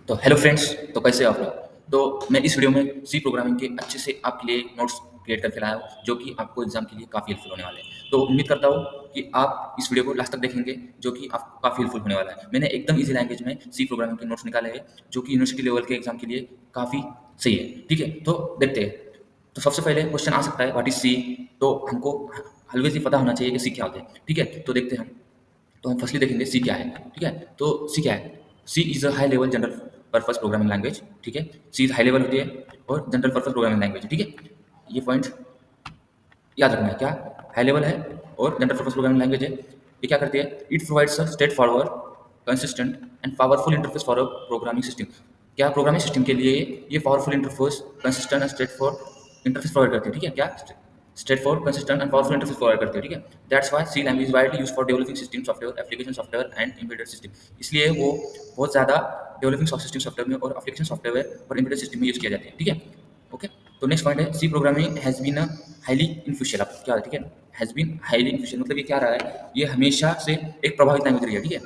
तो hello friends, तो कैसे हो आप लोग? तो मैं इस वीडियो में सी प्रोग्रामिंग के अच्छे से आपके लिए नोट्स क्रिएट करके लाया हूँ, जो कि आपको एग्जाम के लिए काफ़ी हेल्पफुल होने वाले हैं। तो उम्मीद करता हूँ कि आप इस वीडियो को लास्ट तक देखेंगे, जो कि आपको काफ़ी हेल्पफुल होने वाला है। मैंने एकदम ईजी लैंग्वेज में सी प्रोग्रामिंग के नोट्स निकाले हैं, जो कि यूनिवर्सिटी लेवल के एग्जाम के लिए काफ़ी सही है। ठीक है, तो देखते हैं। तो सबसे पहले क्वेश्चन आ सकता है, व्हाट इज सी? तो हमको हलवे से पता होना चाहिए कि सी क्या होते हैं। ठीक है, तो देखते हैं हम। तो हम फर्स्टली देखेंगे सी क्या है। ठीक है, तो सी क्या है? C is a high level general purpose programming language. ठीक है, सी इज हाई लेवल होती है और जनरल पर्पस प्रोग्रामिंग लैंग्वेज। ठीक है, ये पॉइंट याद रखना है। क्या हाई लेवल है और जनरल पर्पस प्रोग्रामिंग लैंग्वेज है। ये क्या करती है? It provides a straightforward, consistent and powerful interface for a programming system. क्या प्रोग्रामिंग सिस्टम के लिए ये powerful interface, consistent and straightforward interface provide करती है। ठीक है, क्या straightforward, consistent and powerful interface provide करती है। ठीक है, that's why C language widely use for developing system software, application software and embedded system. इसलिए वो बहुत ज़्यादा डेवलपिंग सिस्टम सॉफ्टवेयर में और एप्लीकेशन सॉफ्टवेयर और एम्बेडेड सिस्टम में यूज किया जाता है। ठीक है, ओके। तो नेक्स्ट पॉइंट है, C programming has been a highly influential. अब क्या है? ठीक है, हैज़ बीन हाईली इन्फ्लुएंशियल मतलब ये क्या रहा है? ये हमेशा से एक प्रभावित लैंग्वेज रही है। ठीक है,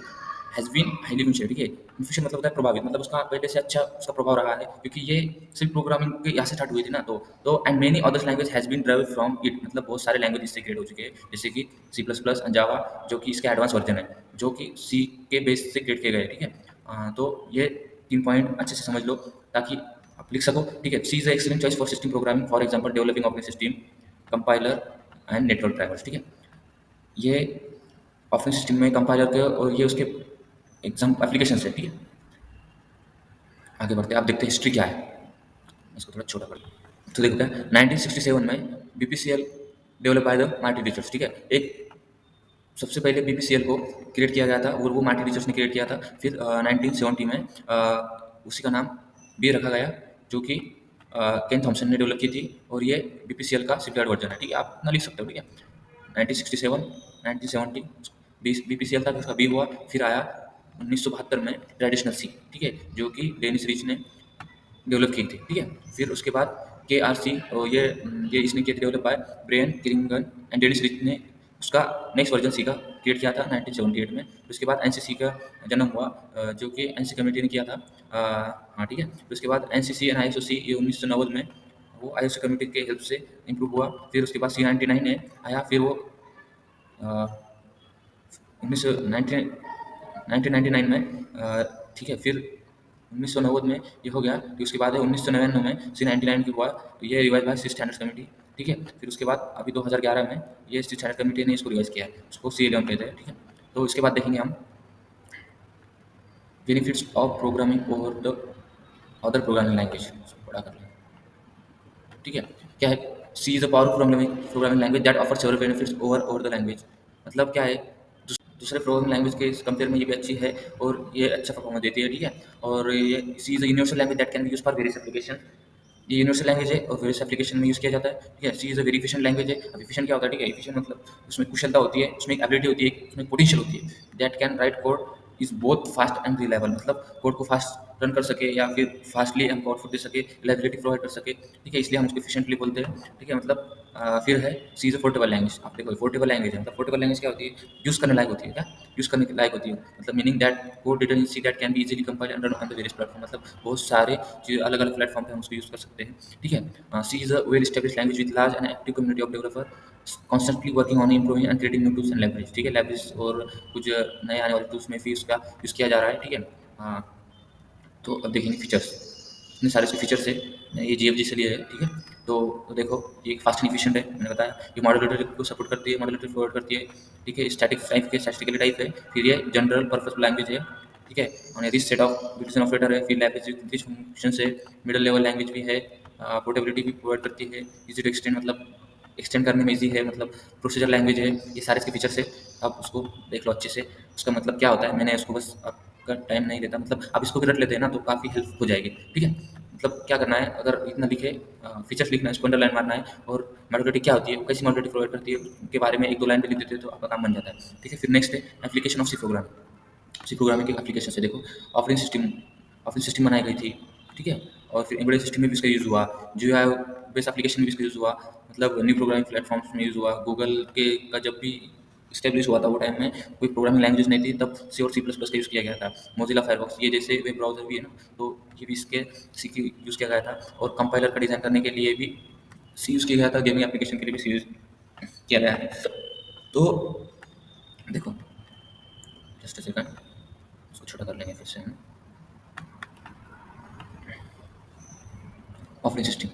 हैज़ बीन हाईली इन्फ्लुएंशियल। ठीक है, इन्फ्लुएंशियल मतलब होता है प्रभावित, मतलब उसका पहले से अच्छा उसका प्रभाव रहा है, क्योंकि ये सिर्फ प्रोग्रामिंग के यहाँ से स्टार्ट हुई थी ना। तो and many others language has been drive from it, मतलब बहुत सारे लैंग्वेज इससे क्रिएट हो चुके हैं, जैसे कि सी प्लस प्लस, जावा, जो कि इसके एडवांस वर्जन है, जो कि सी के बेस से क्रिएट किए गए। ठीक है, तो ये 3 पॉइंट अच्छे से समझ लो ताकि आप लिख सको। ठीक है, C is excellent choice for system programming, for example developing operating system, compiler and network drivers. ठीक है, ये ऑपरेटिंग सिस्टम में कंपाइलर के और ये उसके एग्जाम एप्लीकेशन है। ठीक है, आगे बढ़ते हैं। आप देखते हैं हिस्ट्री क्या है। इसको थोड़ा छोटा कर दो। तो देखते हैं 1967 में BPCL develop by the Marty teachers. ठीक है, एक सबसे पहले बीपीसीएल को क्रिएट किया गया था और वो मार्टी टीचर्स ने क्रिएट किया था। फिर 1970 में उसी का नाम बी रखा गया, जो कि केन थॉमसन ने डेवलप की थी, और ये बीपीसीएल का सिम्प्लिफाइड वर्जन है। ठीक है, आप ना लिख सकते हो। ठीक है, 1967, 1970 बीपीसीएल था, उसका बी हुआ। फिर आया 1972 में ट्रेडिशनल सी। ठीक है, जो कि डेनिस रिच ने डेवलप की थी। ठीक है, फिर उसके बाद के आर सी, और ये इसने किया develop by Brian Kernighan and Dennis Ritchie ने उसका नेक्स्ट वर्जन सी का क्रिएट किया था 1978 में। फिर उसके बाद एनसीसी का जन्म हुआ, जो कि एनसी कमेटी ने किया था। हाँ, ठीक है। फिर उसके बाद एनसीसी एंड आईएसओसी ये 1990 में वो आईएसओ कमेटी के हेल्प से इम्प्रूव हुआ। फिर उसके बाद C99 ने आया, फिर वो उन्नीस सौ 1999 में ठीक है। फिर 1990 में ये हो गया। फिर उसके बाद 1999 में C99 की हुआ, तो ये रिवाइज हुआ सी स्टैंडर्ड कमेटी। ठीक है, फिर उसके बाद अभी 2011 में ये सी स्टैंडर्ड कमेटी ने इसको रिवाइज किया है, उसको C11 कहते हैं। ठीक है, तो इसके बाद देखेंगे हम benefits of programming over the other programming language. पढ़ा कर लें। ठीक है, क्या है? C is a powerful programming language that offer several benefits over the language. मतलब क्या है? दूसरे प्रोग्रामिंग लैंग्वेज के कंपेयर में ये भी अच्छी है और ये अच्छा परफॉर्मेंस देती है। ठीक है, और ये C is a universal language that can be use for various application. ये यूनिवर्सल लैंग्वेज है और वेरियस एप्लीकेशन में यूज़ किया जाता है। ठीक है, C is a very efficient language है। अब एफिशिएंट क्या होता है? ठीक है, एफिशिएंट मतलब उसमें कुशलता होती है, उसमें एक एबिलिटी होती है, उसमें पोटेंशियल होती है। That can write code is both fast and reliable, मतलब कोड को फास्ट रन कर सके या फिर फास्टली हमको आउटपुट दे सके, रिलायबिलिटी प्रोवाइड कर सके। ठीक है, इसलिए हम उसको एफिशिएंटली बोलते हैं। ठीक है, मतलब फिर है C is a portable language. आप देखो पोर्टेबल लैंग्वेज है, मतलब पोर्टेबल लैंग्वेज क्या होती है? यूज़ करने लायक होती है। क्या यूज़ करने के लायक होती है? मतलब meaning that code written in C that can be easily compiled and run on the various platform, मतलब बहुत सारे चीज़ अलग अलग प्लेटफॉर्म पे हम उसको यूज़ कर सकते हैं। ठीक है, C is a well established language with large and active community of developer constantly working on improving and creating new tools and libraries। ठीक है, लाइब्रेरीज और कुछ नए आने वाले टूल्स में भी उसका यूज़ किया जा रहा है। ठीक है, तो अब देखेंगे फीचर्स। इतने सारे इसके फीचर्स है, ये GFG से लिए है। ठीक है, तो देखो ये फास्ट एंड इफिशिएंट है, मैंने बताया। ये मॉड्यूलरिटी को सपोर्ट करती है, मॉड्यूलरिटी प्रोवाइड करती है। ठीक है, स्टैटिक टाइप के स्टैटिकली टाइप है। फिर ये जनरल पर्पस लैंग्वेज है। ठीक है, और rich set of built-in operator है। फिर लैंग्वेज रिच फंक्शंस है, मिडिल लेवल लैंग्वेज भी है, पोर्टेबिलिटी भी प्रोवाइड करती है, इजी टू एक्सटेंड मतलब एक्सटेंड करने में ईजी है, मतलब प्रोसीजर लैंग्वेज है। ये सारे इसके फीचर्स है, आप उसको देख लो अच्छे से। उसका मतलब क्या होता है, मैंने इसको बस आपका टाइम नहीं देता, मतलब आप इसको भी रट लेते हैं ना तो काफ़ी हेल्प हो जाएगी। ठीक है, मतलब क्या करना है, अगर इतना लिखे फीचर्स लिखना है, इसको अंडरलाइन मारना है, और मॉड्यूलरिटी क्या होती है, कैसी मॉड्यूलरिटी प्रोवाइड करती है, उनके बारे में एक दो लाइन भी लिख देते हैं तो आपका काम बन जाता है। ठीक है, फिर नेक्स्ट है application of C programming. C programming की एप्लीकेशन से देखो, ऑपरेटिंग सिस्टम बनाई गई थी। ठीक है, और फिर एम्बेडेड सिस्टम में भी इसका यूज़ हुआ, जो है बेस एप्लीकेशन में भी इसका यूज़ हुआ, मतलब न्यू प्रोग्रामिंग प्लेटफॉर्म्स में यूज़ हुआ। गूगल के का जब भी स्टेब्लिश हुआ था वो टाइम में कोई प्रोग्रामिंग लैंग्वेज नहीं थी, तब सी और सी प्लस प्लस का यूज़ किया गया था। मोजिला फायरफॉक्स ये जैसे वेब ब्राउज़र भी है ना, तो ये भी इसके सी की यूज़ किया गया था। और कंपाइलर का डिज़ाइन करने के लिए भी सी यूज़ किया गया था, गेमिंग एप्लीकेशन के लिए भी सी यूज़ किया गया है। तो देखो, जस्ट अ सेकंड, इसको छोटा कर लेंगे फिर से हम। ऑपरेटिंग सिस्टम,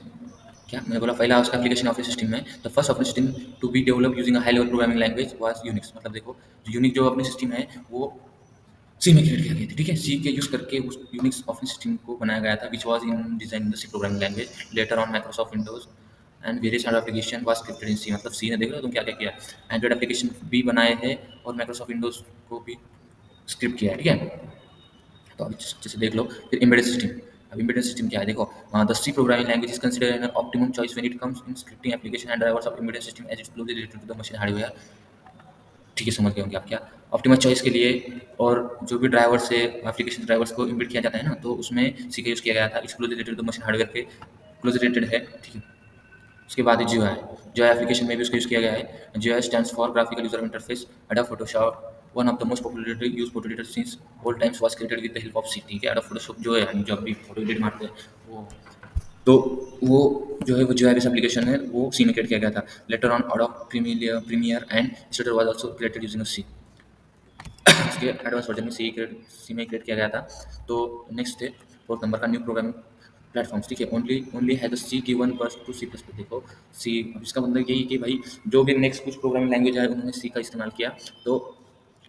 क्या मैंने बोला, पहला उसका एप्लीकेशन ऑपरेटिंग सिस्टम में the first operating system to be develop using a high level programming language was Unix. मतलब देखो, जो यूनिक जो ऑपरेटिंग सिस्टम है वो सी में क्रिएट किया गया था, ठीक है। सी के यूज़ करके उस यूनिक्स ऑपरेटिंग सिस्टम को बनाया गया था, which was in design in the C programming language. Later on Microsoft Windows and various other application was scripted in C. मतलब सी ने देख रहे हो तुम क्या क्या किया, एंड्रॉइड एप्लीकेशन भी बनाए हैं और माइक्रोसॉफ्ट विंडोज को भी स्क्रिप्ट किया है, ठीक है। तो अभी जैसे देख लो, फिर एम्बेडेड सिस्टम। अब एम्बेडेड सिस्टम क्या है, देखो, the C programming language is considered an optimum choice when it comes in scripting application and drivers of embedded system as it's closely related to the machine hardware. ठीक है, समझ गए होंगे आप क्या ऑप्टिमम चॉइस के लिए। और जो भी ड्राइवर से एप्लीकेशन ड्राइवर्स को इम्बिल्ड किया जाता है ना, तो उसमें सी का यूज़ किया गया था, it's closely related to the machine hardware के क्लोज रिलेटेड है, ठीक है। उसके बाद जियो है, जियो एप्लीकेशन में भी उसका यूज़ किया गया है। GUI stands for graphical user interface. Adobe Photoshop, one of the most popularly use photo editor since all times was created with the help of C. ठीक है, एडोब फोटोशॉप जो है, जो अभी फोटो एडिट मारते हैं वो, तो वो जो है वो जो एप्लीकेशन है वो सी में क्रिएट किया गया था। Later on Adobe Premiere and Illustrator was also created using C. इसके एडवांस वर्जन में सी में क्रिएट किया गया था। तो नेक्स्ट है फोर्थ नंबर का न्यू प्रोग्रामिंग प्लेटफॉर्म्स, ठीक है। Only has the C given burst to C plus plus. देखो, सी, इसका मतलब यही कि भाई जो भी नेक्स्ट कुछ प्रोग्रामिंग लैंग्वेज है उन्होंने सी का इस्तेमाल किया। तो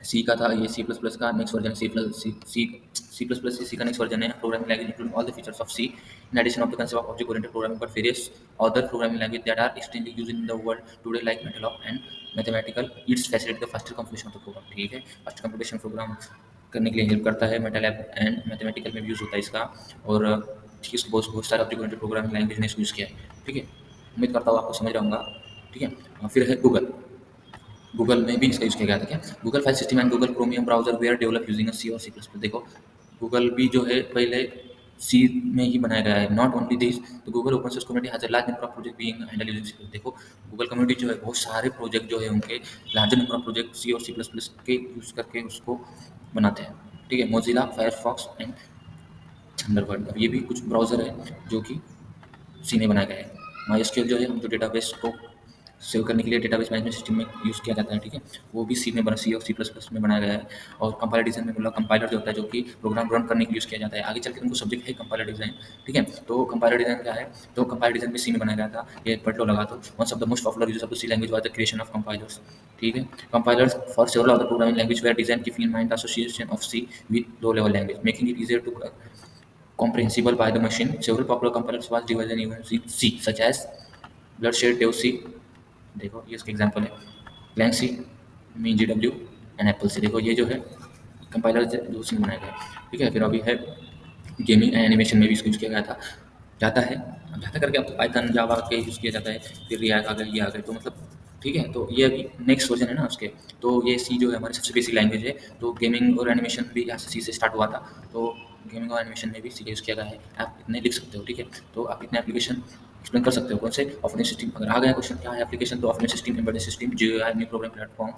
सी का था ये सी प्लस प्लस का next version, C plus plus C का नेक्स्ट वर्जन है programming language including all the features of C in addition of the concept of object oriented programming but various other programming language that are extremely used in the world today like MATLAB and mathematical its facilitate the faster computation of the program। ठीक है, fast computation programme करने के लिए help करता है। MATLAB and mathematical में भी use होता है इसका। और ठीक है, इसको बहुत बहुत सारे ऑब्जेक्ट ओरिएंटेड प्रोग्रामिंग लैंग्वेज ने इसको यूज़ किया है, ठीक है। उम्मीद करता हूँ आपको समझ रहा हूँगा, ठीक है। फिर है गूगल। गूगल में भी इसका यूज़ किया गया था क्या, Google file system and Google Chromium browser they are develop using C और सी प्लस प्लस। देखो, गूगल भी जो है पहले सी में ही बनाया गया है। नॉट ओनली दिस, तो Google open source community has a large number of project being handle using C. देखो, गूगल कम्युनिटी जो है बहुत सारे प्रोजेक्ट जो है उनके लार्जर नंबर ऑफ प्रोजेक्ट सी और सी प्लस प्लस के यूज़ करके उसको बनाते हैं, ठीक है। मोजिला फायरफॉक्स एंड थंडरबर्ड, अब ये भी कुछ ब्राउज़र है जो कि सी में बनाया गया है। माई जो है जो डेटाबेस को सेव करने के लिए डेटाबेस मैनेजमेंट सिस्टम में यूज़ किया जाता है, ठीक है। वो भी सी में बना, सी और सी प्लस प्लस में बनाया गया है। और कंपाइलर डिज़ाइन में बोला, कंपाइलर जो होता है जो कि प्रोग्राम रन करने के लिए यूज़ किया जाता है। आगे चल के उनको सब्जेक्ट है कंपाइलर डिज़ाइन, ठीक है। तो कंपाइलर डिज़ाइन क्या है, तो कंपाइलर डिज़ाइन भी सी में बनाया गया था। ये पढ़ लो, लगा दो। One of the most popular use of the C language was the creation of compilers, ठीक है। Compilers for several of the programming language were design keeping in mind association of C with low level language making it easier to comprehensible by the machine. Several popular compilers was developed using C, such as Bloodshed, Dev C। देखो, ये इसका example है। Clang C, MinGW and Apple C। देखो, ये जो है compiler जो सी बनाया गया है, ठीक है। फिर अभी है गेमिंग एंड एनिमेशन में भी इसको यूज़ किया गया था, जाता है। अब जाता करके अब पाइथन जावा के यूज़ किया जाता है। फिर रिएक्ट आ गया, ये आ गया, तो मतलब ठीक है। तो ये अभी नेक्स्ट वर्जन है ना उसके। तो ये सी जो है हमारी सबसे बेसिक लैंग्वेज है। तो गेमिंग और एनिमेशन भी यहाँ से सी से स्टार्ट हुआ था। तो गेमिंग और एनिमेशन में भी सी का यूज़ किया गया है। आप इतने लिख सकते हो, ठीक है। तो आप इतने एप्लीकेशन एक्सप्लेन कर सकते हो। कौन से ऑपरेटिंग सिस्टम, अगर आ गया क्वेश्चन क्या है एप्लीकेशन, तो operating system, embedded system, GUI, new program platform,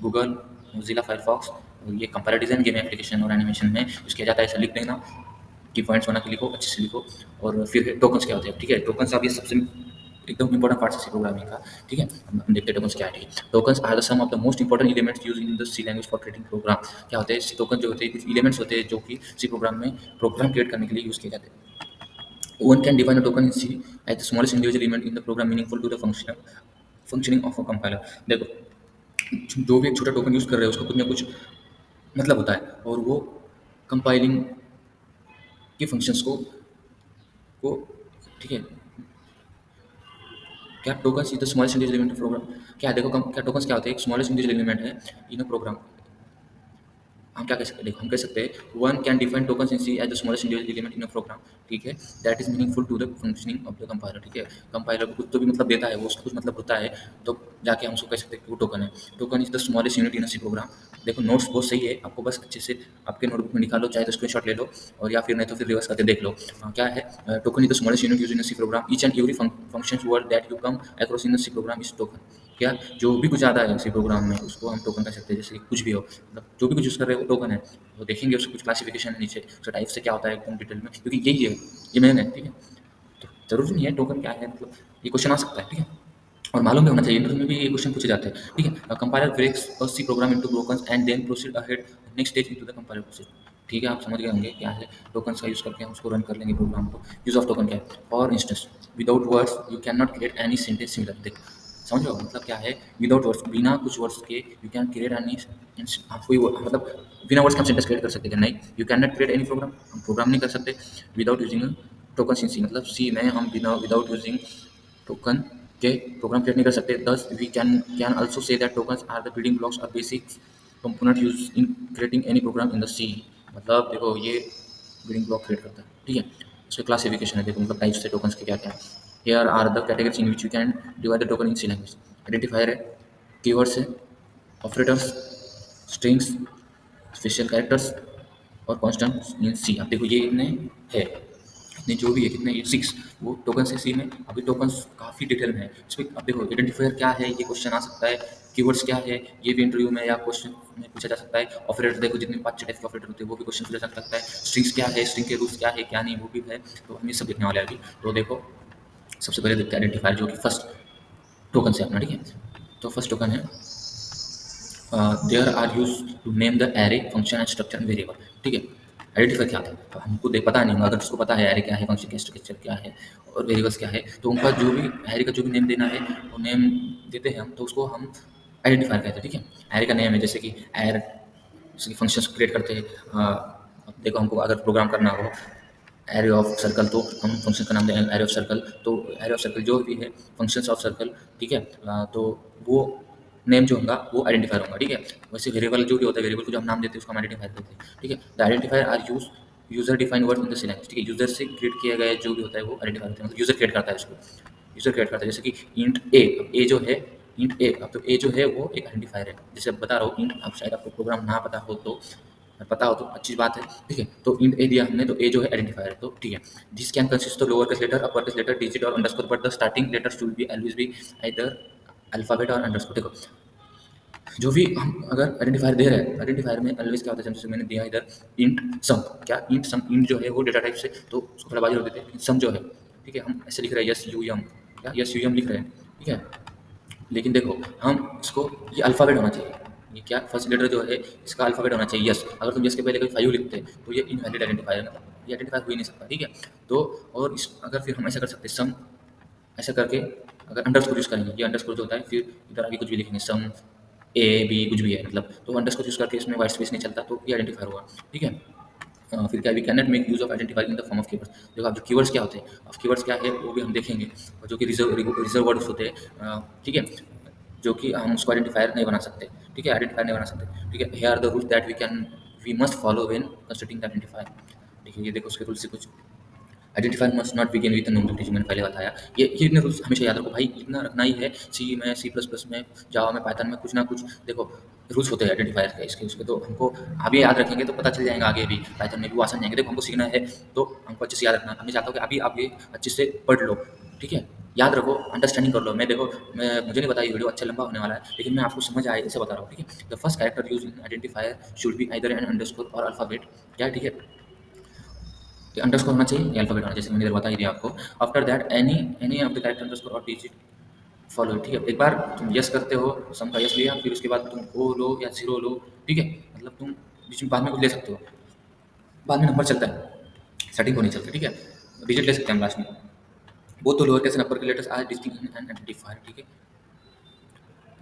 Google, Mozilla Firefox. और ये कंपाइलर डिज़ाइन, गेम एप्लीकेशन और एनिमेशन में यूज़ किया जाता है। ऐसा लिख देना की पॉइंट्स बना के लिखो, अच्छे से लिखो। और फिर टोकन्स क्या होते हैं, ठीक है। टोकन्स अब ये सबसे एकदम इंपॉर्टेंट पार्ट है प्रोग्रामिंग का, ठीक है। हम देखते हैं टोकन्स क्या है, ठीक है। Tokens are the some of the most important elements use in the C language for creating program. क्या होते हैं टोकन, जो होते हैं कुछ एलिमेंट्स होते हैं जो कि सी प्रोग्राम में प्रोग्राम क्रिएट करने के लिए यूज़ किए जाते हैं। One can define a token in C as the smallest individual element in the program meaningful to the functioning of a compiler। देखो, जो भी एक छोटा टोकन यूज़ कर रहे हैं उसका कुछ ना कुछ मतलब होता है, और वो कंपाइलिंग के फंक्शंस को ठीक है। क्या tokens is the smallest individual element of program. क्या है, देखो क्या टोकन्स क्या होते हैं, एक स्मॉलेस्ट इंडिविजुअल एलिमेंट है इन अ प्रोग्राम। हम क्या कह सकते हैं, देखो हम कह सकते हैं one can define tokens in C as the smallest individual element in a program, ठीक है। That is meaningful to the functioning of the compiler, ठीक है। कंपाइलर को कुछ तो भी मतलब देता है, वो उसका कुछ मतलब होता है, तो जाके हम उसको कह सकते हैं कि वो टोकन है। Token is the smallest unit in a C program. देखो, नोट्स बहुत सही है, आपको बस अच्छे से आपके नोटबुक में निकालो, चाहे तो स्क्रीनशॉट ले लो, और या फिर नहीं तो फिर रिवर्स करके देख लो। क्या है token is the smallest unit use in a C program. Each and every function word that you come across in a C program is token. क्या जो भी कुछ ज़्यादा है सी प्रोग्राम में उसको हम टोकन कह सकते हैं, जैसे कुछ भी हो, मतलब जो भी कुछ यूज़ कर रहे हो वो टोकन है। वो देखेंगे उसकी कुछ क्लासिफिकेशन है नीचे, उसका टाइप से क्या होता है एकदम डिटेल में, क्योंकि यही है, ये मेन है, ठीक है। तो ज़रूरी नहीं है टोकन क्या है, मतलब ये क्वेश्चन आ सकता है, ठीक है। और मालूम भी होना चाहिए, इंटरव्यू में भी ये क्वेश्चन पूछे जाते हैं, ठीक है। Compiler breaks a C program into tokens and then proceed ahead next stage into the compiler process. ठीक है, आप समझ गए होंगे क्या है, टोकन्स का यूज़ करके हम उसको रन कर लेंगे प्रोग्राम को। यूज़ ऑफ टोकन क्या है? For instance without words you can not create any sentence similar. देख, समझ रहे हो मतलब क्या है? विदाउट वर्ड्स, बिना कुछ वर्ड्स के यू कैन क्रिएट एनी, आप कोई मतलब बिना वर्ड्स का हम सेंटेंस क्रिएट कर सकते हैं? नहीं, you can not create any program, हम प्रोग्राम नहीं कर सकते without using token in C, मतलब सी में हम बिना विदाउट यूजिंग टोकन के प्रोग्राम क्रिएट नहीं कर सकते। Thus we can also say that tokens are the building blocks और basic component use in creating any program in the C. मतलब देखो ये बिल्डिंग ब्लॉक क्रिएट करता है, ठीक है। उसके क्लासिफिकेशन है, देखो मतलब टाइप्स से टोकन्स के क्या क्या है। Here are the categories in which you can divide the token in C language. Identifier है, कीवर्ड्स है, ऑपरेटर्स, स्ट्रिंग्स, स्पेशल कैरेक्टर्स और कॉन्स्टेंट इन सी। अब देखो ये इतने है, इतने जो भी है कितने, ये 6 वो टोकन है सी में। अभी टोकन्स काफ़ी डिटेल में है इसमें। अब देखो आइडेंटिफायर क्या है, ये क्वेश्चन आ सकता है। कीवर्ड्स क्या है, ये भी इंटरव्यू में या क्वेश्चन में पूछा जा सकता है। ऑपरेटर देखो जितने 5 टाइप के ऑपरेटर होते हैं वो भी क्वेश्चन पूछा जा सकता है। स्ट्रिंग्स क्या है, स्ट्रिंग के रूल्स क्या है क्या नहीं, वो भी है। तो हम ये सब देखने वाले हैं अभी। तो देखो सबसे पहले देखते हैं आइडेंटिफायर, जो कि फर्स्ट टोकन से अपना, ठीक है। तो फर्स्ट टोकन है there are use to name the array function and structure and variable, ठीक है। आइडेंटिफाई क्या था, तो हमको देख पता नहीं होगा। अगर उसको पता है एरे क्या है, फंक्शन क्या, स्ट्रक्चर क्या है और वेरिएबल्स क्या है, तो उनका जो भी एरे का जो भी नेम देना है वो नेम देते हैं हम, तो उसको हम आइडेंटिफायर कहते हैं, ठीक है। एरे का नेम है जैसे कि एर, जैसे कि फंक्शंस क्रिएट करते हैं। अब देखो हमको अगर प्रोग्राम करना हो एरे ऑफ सर्कल, तो हम फंक्शन का नाम दें एरे ऑफ सर्कल। तो एरे ऑफ सर्कल जो भी है फंक्शंस ऑफ सर्कल, ठीक है। तो वो नेम जो होगा वो आइडेंटिफायर होगा, ठीक है। वैसे वेरिएबल जो भी होता है, वेरिएबल को जो हम नाम देते हैं उसको हम आइडेंटिफायर देते हैं, ठीक है। The identifier are user define word in the C language, ठीक है। यूजर से क्रिएट किया गया जो भी होता है वो आइडेंटिफायर होता है, मतलब यूजर क्रिएट करता है उसको, यूजर क्रिएट करता है। जैसे कि इंट ए, अब ए जो है इंट ए, अब तो ए जो है वो एक आइडेंटिफायर है। जैसे अब बता रहा हूँ इंट, अब शायद आपको प्रोग्राम ना पता हो तो, पता हो तो अच्छी बात है, ठीक है। तो इंट ए दिया हमने, तो ए जो है आइडेंटिफायर है, तो ठीक है। This can consist of lower case letter, upper case letter, digit और underscore, but the starting letter should be always be either alphabet और अंडरस्कोर। देखो जो भी हम अगर आइडेंटिफायर दे रहे हैं, आइडेंटिफायर में ऑलवेज क्या होता है, जैसे मैंने दिया इधर इंट सम, क्या इंट सम, इंट जो है वो डेटा टाइप से, तो उसको थोड़ा बाजी हो देते हैं। लेकिन सम जो है, ठीक है, हम ऐसे लिख रहे हैं यस यू एम, क्या यस यू एम लिख रहे हैं, ठीक है। लेकिन देखो हम इसको, ये अल्फ़ाबेट होना चाहिए, ये क्या फर्स्ट लेटर जो है इसका अल्फ़ाबेट होना चाहिए यस। अगर तुम यस के पहले कोई 5 लिखते हैं तो ये इनवैलिड आइडेंटिफायर है, मतलब ये आइडेंटिफाई हो ही नहीं सकता, ठीक है। तो और इस अगर फिर हम ऐसा कर सकते हैं सम, ऐसा करके अगर अंडरस्कोर यूज़ करेंगे, ये अंडरस्कोर जो होता है, फिर इधर आगे कुछ भी लिखेंगे सम ए बी कुछ भी है, मतलब तो अंडरस्कोर यूज़ करके इसमें वाइट स्पेस नहीं चलता, तो ये आइडेंटिफायर हुआ, ठीक है। फिर क्या, we can not make use of identifier in the form of keywords. देखो आप जो कीवर्ड्स क्या होते हैं, अब कीवर्ड्स क्या है वो भी हम देखेंगे, और जो कि रिजर्व वर्ड्स होते हैं, ठीक है, जो कि हम उसको आइडेंटिफायर नहीं बना सकते, ठीक है, आइडेंटिफायर नहीं बना सकते, ठीक है। Here are the rules that we must follow when constructing the identifier, ठीक है। ये देखो उसके रूल्स से कुछ, identifier must not begin with none, जो मैंने पहले बताया। ये इतने रूल्स हमेशा याद रखो भाई, इतना रखना ही है। सी में, सी प्लस प्लस में, जावा में, पाइथन में, कुछ ना कुछ देखो रूल्स होते हैं आइडेंटिफायर के, इसके उसके, तो हमको अभी याद रखेंगे तो पता चल जाएगा आगे भी, पाइथन में भी वो आसान जाएंगे। देखो हमको सीखना है तो हमको अच्छे से याद रखना। मैं चाहता हूँ कि अभी आप ये अच्छे से पढ़ लो, ठीक है, याद रखो, अंडरस्टैंडिंग कर लो। मैं देखो, मैं मुझे नहीं पता ये वीडियो अच्छा लंबा होने वाला है, लेकिन मैं आपको समझ आए ऐसे बता रहा हूँ, ठीक है। The first character use in identifier should be either an underscore और अल्फाबेट, क्या, ठीक है, अंडरस्कोर होना चाहिए या अल्फाबेट होना, जैसे मैंने इधर बता ही दिया आपको। After that any of the character underscore और डिजिट फॉलो, ठीक है। एक बार तुम यस करते हो, सम का यस लिया, फिर उसके बाद तुम ओ लो या जीरो लो, ठीक है, मतलब तुम बीच में बाद में कुछ ले सकते हो, बाद में नंबर चलता है, सेटिंग को नहीं चलता, ठीक है। डिजिट ले सकते हैं हम लास्ट में। वो तो लोअर केस एंड अपर के letters are distinct and identifier, ठीक है।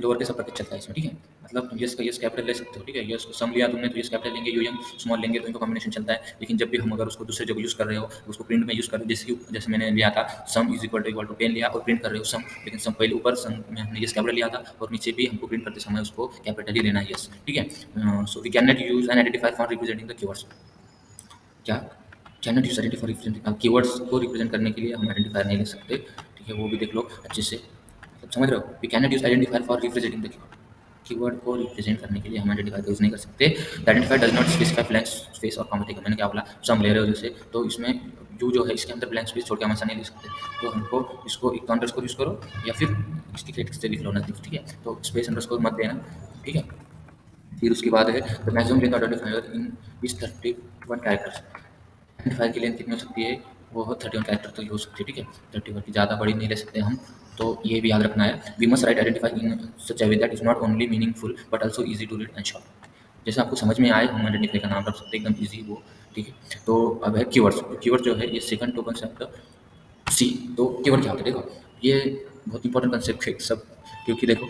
लोअर केस अपर केस चलता है इसमें, ठीक है। मतलब तुम यस का यस कैपिटल ले सकते हो, ठीक है। यस को सम लिया तुमने तो यस कैपिटल लेंगे, यू एम स्मॉल लेंगे, तो इनका कॉम्बिनेशन चलता है। लेकिन जब भी हम अगर उसको दूसरे जगह यूज़ कर रहे हो, उसको प्रिंट में यूज़ कर रहे हो, जैसे मैंने लिया था सम इज इक्वल टू 10 लिया और प्रिंट कर रहे हो सम, लेकिन सम पहले ऊपर, सम में हमने यस कैपिटल लिया था, और नीचे भी हमको प्रिंट करते समय उसको कैपिटल ही लेना है, यस, ठीक है। So we can not use an identifier for representing the keywords, क्या, can not use identifier for representing keywords को रिप्रेजेंट करने के लिए हम आइडेंटिफायर नहीं ले सकते, ठीक है। वो भी देख लो अच्छे से, मतलब समझ रहे हो। We can not use identifier for representing the keyword को रिप्रेजेंट करने के लिए हम आइडेंटिफायर यूज़ नहीं कर सकते। The identifier does not specify blank space और कॉमा, ठीक है। मैंने क्या बोला, सम ले रहे हो जैसे, तो इसमें यू जो है इसके अंदर ब्लैंक स्पेस छोड़ के हम आसान नहीं ले सकते, तो हमको इसको एक अंडरस्कोर यूज़ करो या फिर इसकी क्रिटिक्स से लिख लो नज़दीक, ठीक है। तो स्पेस अंडरस्कोर मत देना, ठीक है। फिर उसके बाद है the maximum length identifier in is 31 characters. Identifier की लेंथ कितनी हो सकती है, वो 31 कैरेक्टर तक हो सकती है, ठीक है। 31 की ज़्यादा बड़ी नहीं ले सकते हम, तो ये भी याद रखना है। We must write identify in such a way that is not only meaningful but also easy to read and short. जैसे आपको समझ में आए हम आइडेंटिफाई का नाम रख सकते हैं एकदम ईजी वो, ठीक है। तो अब है कीवर्ड्स। कीवर्ड जो है ये सेकंड टोकन से आपका सी। तो कीवर्ड क्या होता है, देखो ये बहुत इंपॉर्टेंट कंसेप्ट है सब, क्योंकि देखो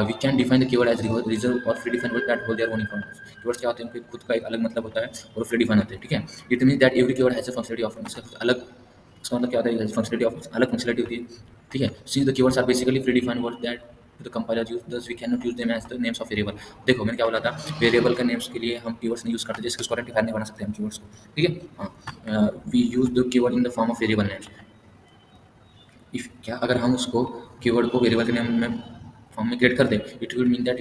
we can define the keyword as reserve और predefined word that hold their own information. Keywords क्या होते हैं, उनके खुद का एक अलग मतलब होता है और फ्री डिफाइन होते हैं, ठीक है। It mean that every keyword has a functionality of इसका कुछ अलग, इसका मतलब क्या होता है, फंक्शनलिटी ऑफ अलग फंक्शनलिटी होती है, ठीक है। Since the keywords are basically predefined word that the compiler use thus we can not use them as the names of variable. देखो मैंने क्या बोला था, वेरिएबल के नेम्स के लिए हम कीवर्ड्स नहीं यूज करते, जैसे उसको आइडेंटिफायर नहीं बना सकते हम कीवर्ड्स को, ठीक है। हाँ, we use the keyword in the form of variable names. If क्या अगर हम उसको कीवर्ड को वेरिएबल के नेम में फॉर्म में क्रिएट कर दें, it will mean that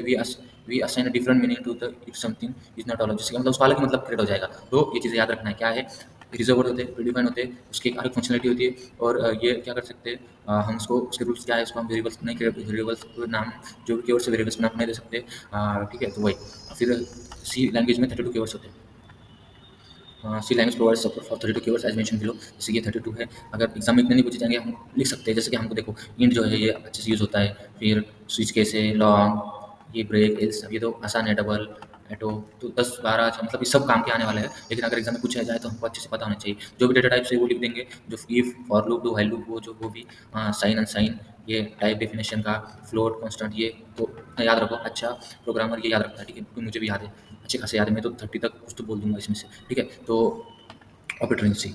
we assign a different meaning to the if something is not all, जिसका मतलब उसका अलग मतलब क्रिएट हो जाएगा। तो ये चीज़ें याद रखना है, क्या है, रिजर्व वर्ड होते हैं, प्रीडिफाइन होते हैं, उसकी एक अलग फंक्शनलिटी होती है, और ये क्या कर सकते हैं, हम उसको उसके रूल्स क्या है, उसको हम वेरिएबल्स नहीं, वेरिएबल्स को नाम जो भी कीवर्ड से वेरिएबल्स को नाम नहीं दे सकते, ठीक है। तो वही फिर सी लैंग्वेज में 32 कीवर्ड्स होते हैं। C language provide support for 32 keywords as mention below. जैसे ये 32 है, अगर एग्जाम में इतने नहीं पूछे जाएंगे हम लिख सकते हैं, जैसे कि हमको देखो इंड जो है ये अच्छे से यूज़ होता है, फिर स्विच केस है, लॉन्ग, ये ब्रेक एल्स, ये तो आसान है, डबल एटो, तो 10 12 मतलब ये सब काम के आने वाला है, लेकिन अगर एग्जाम में पूछा जाए तो हमको अच्छे से पता होना चाहिए। जो भी डेटा टाइप से वो लिख देंगे, जो if for loop do while loop वो जो वो भी, साइन अनसाइन, ये टाइप डेफिनेशन का, फ्लोट कांस्टेंट, ये तो इतना याद रखो। अच्छा प्रोग्रामर ये याद रखता है, ठीक है, क्योंकि मुझे भी याद है, अच्छे खासे याद है, मैं तो 30 तक कुछ तो बोल दूंगा इसमें से, ठीक है। तो ऑपरेटरेंसी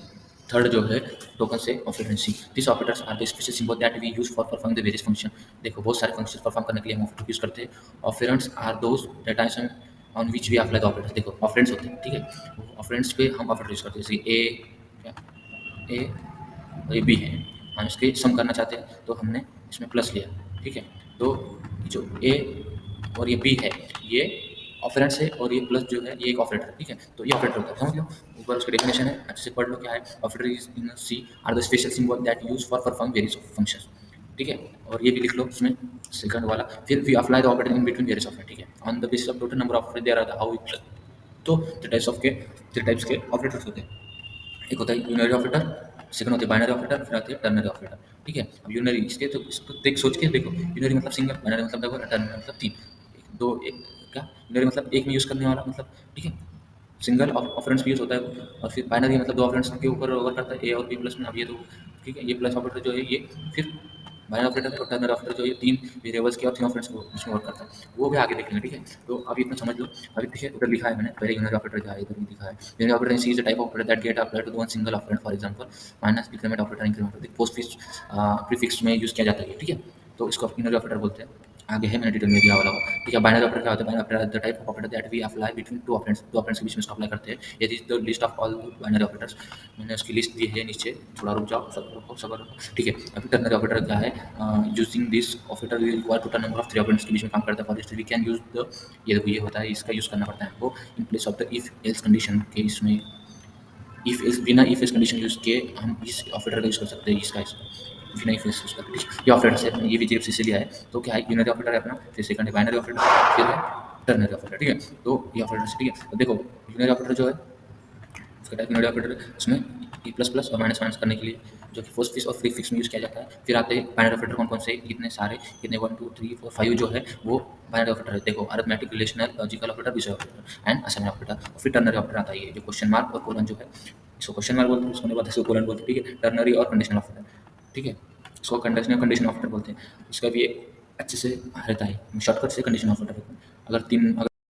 थर्ड जो है टोकन से ऑपरेटरेंसी, this operators are the special symbol that we use for performing the various function. देखो बहुत सारे फंक्शन परफॉर्म करने के लिए हम ऑपरेटर यूज करते हैं। Operands are those data on which we apply the operators. देखो ऑपरेंड्स होते हैं, ठीक है, ऑपरेंड्स पे हम ऑपरेटर यूज करते हैं, जैसे ए और ये बी है, हम इसके सम करना चाहते हैं तो हमने इसमें प्लस लिया, ठीक है। तो जो ए और ये बी है ये ऑपरेंड्स है, और ये प्लस जो है ये एक ऑपरेटर है, ठीक है। तो ये ऑपरेटर होता है, समझ लो, ऊपर उसका डेफिनेशन है, अच्छे से पढ़ लो क्या है। Operator is in C are the special symbol that use for perform various functions, ठीक है। और ये भी लिख लो इसमें सेकंड वाला, फिर we apply the operator in between various operator, ठीक है, on the basis of total number of operator there are the how it. तो थ्री टाइप्स के ऑपरेटर्स होते हैं। एक होता है यूनरी ऑपरेटर, सेकंड होते हैं बाइनरी ऑपरेटर, फिर आते हैं टर्नरी ऑपरेटर, ठीक है। अब यूनरी इसके तो इसको देख सोच के देखो, यूनरी मतलब सिंगल, बाइनरी मतलब डबल, टर्नरी मतलब तीन, दो एक, क्या यूनरी मतलब एक में यूज़ करने वाला मतलब, ठीक है, सिंगल ऑपरेंड्स भी यूज़ होता है, और फिर बाइनरी मतलब दो ऑपरेंड्स के ऊपर वर्क करता है, ए और बी प्लस में। अब ये तो ठीक है, ये प्लस ऑपरेटर जो है ये फिर बाइनरी ऑपरेटर और टर्नरी ऑपरेटर जो ये तीन वेरिएबल्स के और तीन ऑपरेंड्स को इसमें वर्क करता है, वो भी आगे देखेंगे, ठीक है। तो अभी इतना समझ लो। अभी देखिए उधर लिखा है मैंने, पहले यूनरी ऑपरेटर क्या है, इधर भी लिखा है unary operator is the type of operator that get applied to one single operand, for example minus decrement operator, increment operator, postfix prefix में यूज़ किया जाता है, ठीक है। तो इसको यूनरी ऑपरेटर बोलते हैं। आगे है मैंने डिटेल में दिया वाला हो, ठीक है। बाइनरी ऑपरेटर क्या होता है, binary operator the type of operator that we apply between two operands, दो ऑपरेंड्स के बीच में इसको अप्लाई करते हैं। ये is the list of all binary operators, मैंने उसकी लिस्ट दी है नीचे, थोड़ा रुक जाओ, सबर रखो, ठीक है। अभी टर्नरी ऑपरेटर क्या है, using this operator we require total number of three operands के बीच में काम करता है, for this we can use the, ये देखो ये होता है, इसका यूज़ करना पड़ता है हमको in place of the if else condition के, इसमें इफ एल्स, बिना इफ एल्स कंडीशन यूज़ के हम इस ऑपरेटर का यूज़ कर सकते हैं, इसका बिना इफ एल्स यूज़ करके, ये ऑपरेटर है, ये भी जेब से लिया है। तो क्या है, यूनरी ऑपरेटर है अपना, फिर सेकंड है बाइनरी ऑपरेटर, फिर है टर्नरी ऑपरेटर, ठीक है। तो ये ऑपरेटर से, ठीक है। तो देखो यूनरी ऑपरेटर जो है उसका टाइप यूनरी ऑपरेटर, उसमें ई प्लस प्लस और माइनस माइनस करने के लिए जो कि पोस्ट फिक्स और फ्री फिक्स में यूज़ किया जाता है। फिर आते हैं बाइनरी ऑपरेटर, कौन कौन से, कितने सारे, कितने 1 2 3 4 5 जो है वो बाइनरी ऑपरेटर है। देखो अरिथमेटिक, रिलेशनल, लॉजिकल ऑपरेटर, विषय ऑपरेटर एंड असाइनमेंट ऑपरेटर। फिर टर्नरी ऑपरेटर आता है, जो क्वेश्चन मार्क और कोलन जो है, इसको क्वेश्चन मार्क बोलते हैं, उसके बाद इसको कोलन बोलते हैं, ठीक है। टर्नरी और कंडीशनल ऑपरेटर, ठीक है, इसको कंडीशन ऑपरेटर बोलते हैं। इसका भी अच्छे से रहता है, शॉर्टकट से कंडीशन ऑपरेटर होता है। अगर